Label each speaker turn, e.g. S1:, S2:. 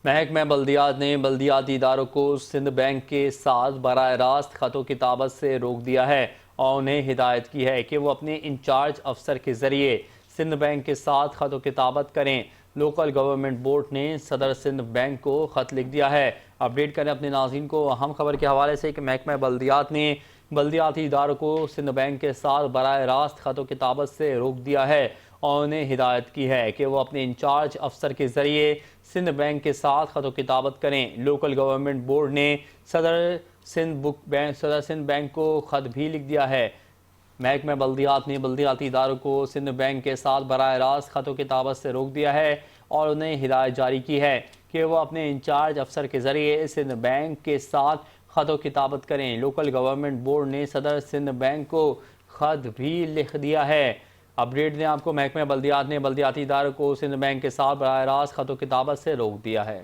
S1: محکمہ بلدیات نے بلدیاتی اداروں کو سندھ بینک کے ساتھ براہ راست خط و کتابت سے روک دیا ہے اور انہیں ہدایت کی ہے کہ وہ اپنے انچارج افسر کے ذریعے سندھ بینک کے ساتھ خط و کتابت کریں۔ لوکل گورنمنٹ بورڈ نے صدر سندھ بینک کو خط لکھ دیا ہے۔ اپڈیٹ کریں اپنے ناظرین کو اہم خبر کے حوالے سے کہ محکمہ بلدیات نے بلدیاتی اداروں کو سندھ بینک کے ساتھ براہ راست خط و کتابت سے روک دیا ہے اور انہیں ہدایت کی ہے کہ وہ اپنے انچارج افسر کے ذریعے سندھ بینک کے ساتھ خط و کتابت کریں۔ لوکل گورنمنٹ بورڈ نے صدر سندھ بینک کو خط بھی لکھ دیا ہے۔ محکمہ بلدیات نے بلدیاتی اداروں کو سندھ بینک کے ساتھ براہ راست خط و کتابت سے روک دیا ہے اور انہیں ہدایت جاری کی ہے کہ وہ اپنے انچارج افسر کے ذریعے سندھ بینک کے ساتھ خط و کتابت کریں۔ لوکل گورنمنٹ بورڈ نے صدر سندھ بینک کو خط بھی لکھ دیا ہے۔ اپڈیٹ دیں آپ کو محکمہ بلدیات نے بلدیاتی اداروں کو سندھ بینک کے ساتھ براہ راست خط و کتابت سے روک دیا ہے۔